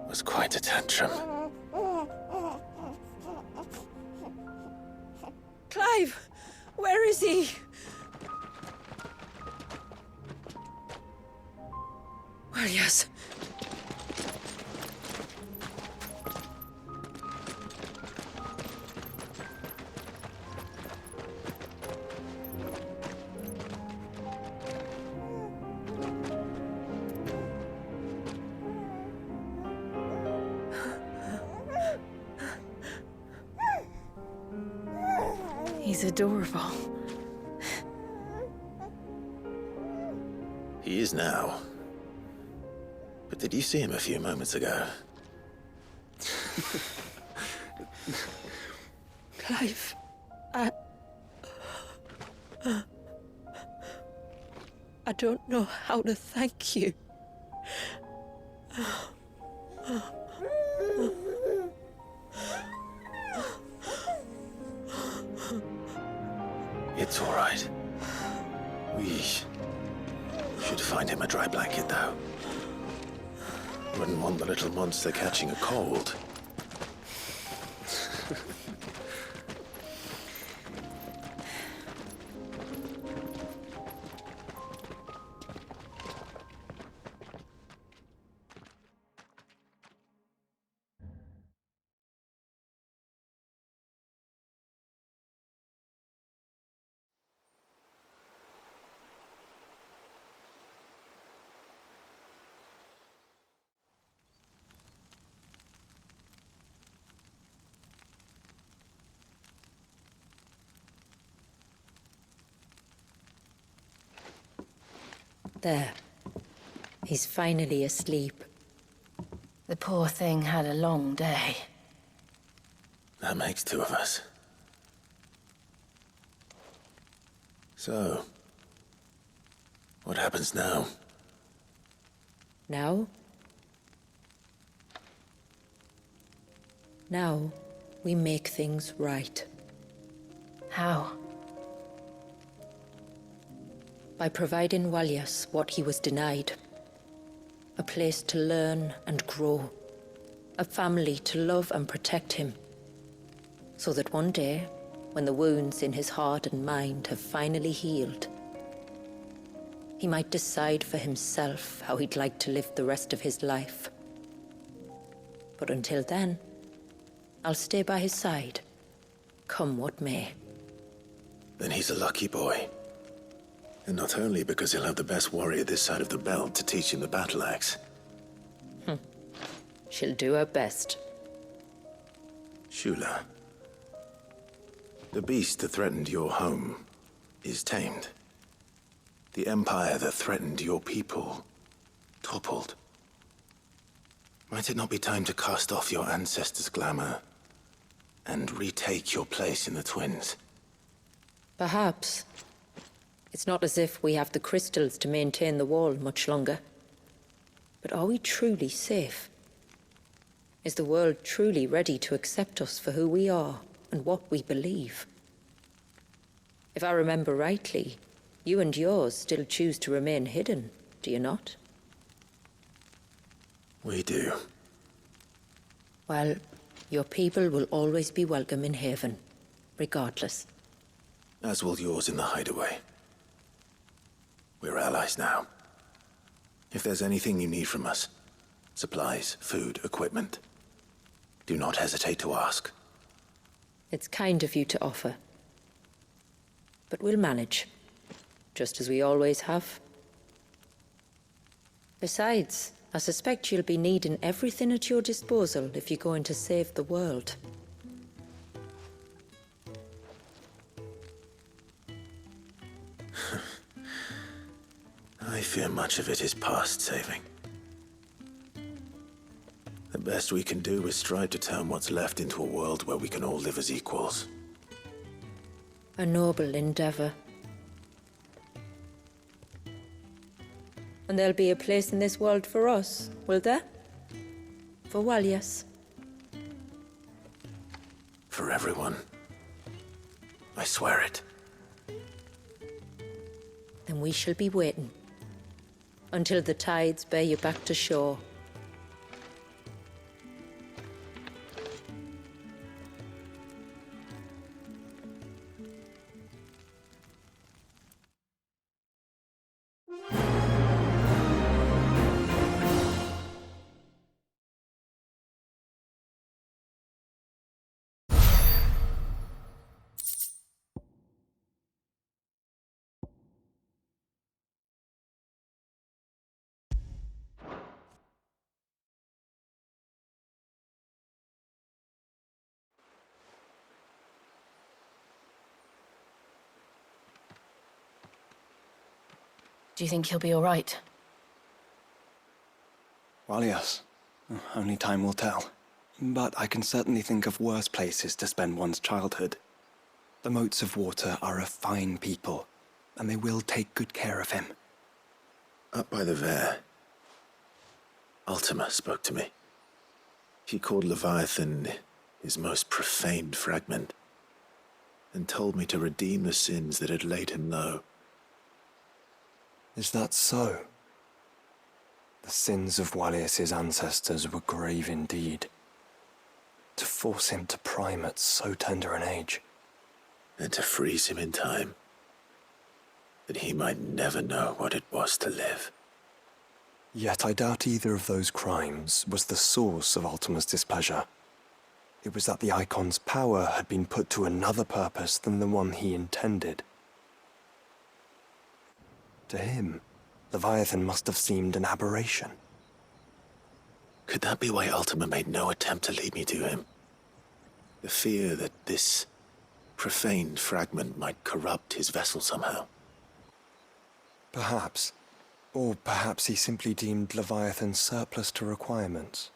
was quite a tantrum. Clive! Where is he? Well, yes. He's adorable. He is now. But did you see him a few moments ago? Clive, I don't know how to thank you. It's all right. We should find him a dry blanket, though. Wouldn't want the little monster catching a cold. There. He's finally asleep. The poor thing had a long day. That makes two of us. So, what happens now? Now? Now, we make things right. How? By providing Walyas what he was denied. A place to learn and grow. A family to love and protect him. So that one day, when the wounds in his heart and mind have finally healed, he might decide for himself how he'd like to live the rest of his life. But until then, I'll stay by his side, come what may. Then he's a lucky boy. And not only because he'll have the best warrior this side of the belt to teach him the battle axe. She'll do her best. Shula, the beast that threatened your home is tamed. The empire that threatened your people toppled. Might it not be time to cast off your ancestors' glamour and retake your place in the Twins? Perhaps. It's not as if we have the crystals to maintain the wall much longer. But are we truly safe? Is the world truly ready to accept us for who we are and what we believe? If I remember rightly, you and yours still choose to remain hidden, do you not? We do. Well, your people will always be welcome in Haven, regardless. As will yours in the hideaway. We're allies now. If there's anything you need from us, supplies, food, equipment, do not hesitate to ask. It's kind of you to offer. But we'll manage, just as we always have. Besides, I suspect you'll be needing everything at your disposal if you're going to save the world. I fear much of it is past saving. The best we can do is strive to turn what's left into a world where we can all live as equals. A noble endeavor. And there'll be a place in this world for us, will there? For Walyas. For everyone. I swear it. Then we shall be waiting. Until the tides bear you back to shore. Do you think he'll be all right? Well, yes. Only time will tell. But I can certainly think of worse places to spend one's childhood. The Moats of Water are a fine people, and they will take good care of him. Up by the Vare, Ultima spoke to me. He called Leviathan his most profaned fragment, and told me to redeem the sins that had laid him low. Is that so? The sins of Wallius's ancestors were grave indeed. To force him to prime at so tender an age. And to freeze him in time, that he might never know what it was to live. Yet I doubt either of those crimes was the source of Ultima's displeasure. It was that the Icon's power had been put to another purpose than the one he intended. To him, Leviathan must have seemed an aberration. Could that be why Ultima made no attempt to lead me to him? The fear that this profaned fragment might corrupt his vessel somehow. Perhaps. Or perhaps he simply deemed Leviathan surplus to requirements.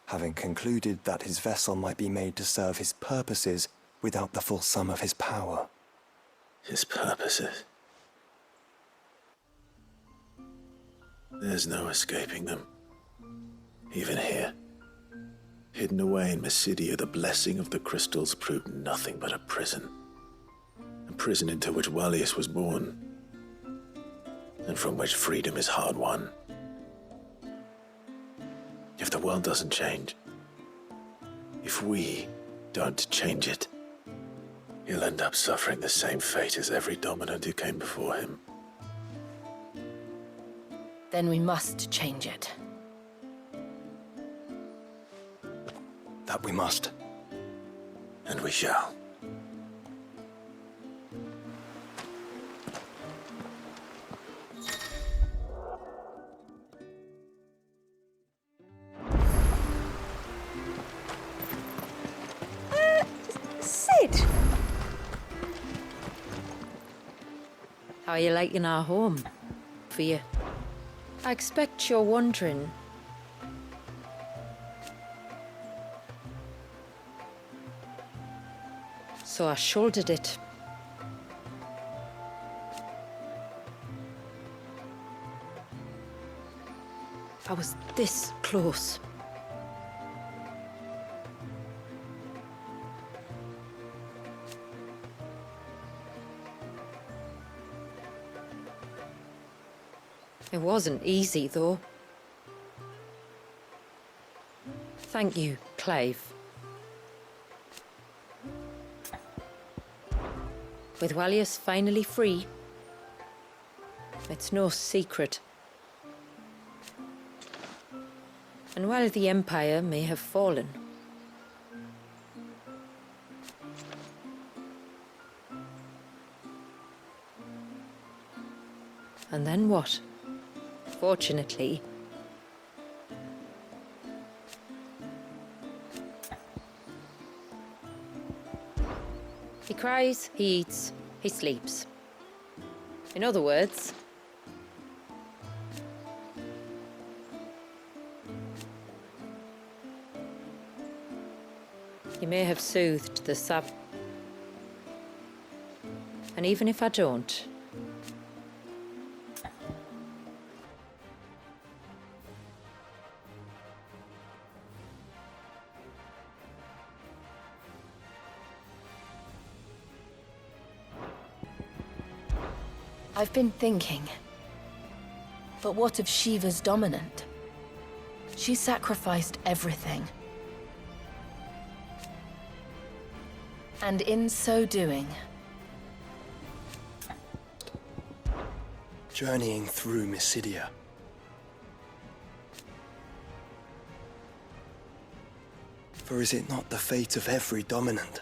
Having concluded that his vessel might be made to serve his purposes without the full sum of his power. His purposes. There's no escaping them. Even here. Hidden away in Mysidia, the blessing of the crystals proved nothing but a prison. A prison into which Wallius was born, and from which freedom is hard won. If the world doesn't change, if we don't change it, he'll end up suffering the same fate as every dominant who came before him. Then we must change it. That we must. And we shall. Cid! How are you liking our home? For you. I expect you're wondering. So I shouldered it. I was this close. It wasn't easy, though. Thank you, Clive. With Wallius finally free, it's no secret. And while the Empire may have fallen, and then what? Fortunately, he cries, he eats, he sleeps. In other words, he may have soothed the sap. And even if I don't, I've been thinking. But what of Shiva's dominant? She sacrificed everything. And in so doing, Journeying through Mysidia. For is it not the fate of every dominant?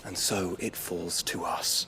And so it falls to us.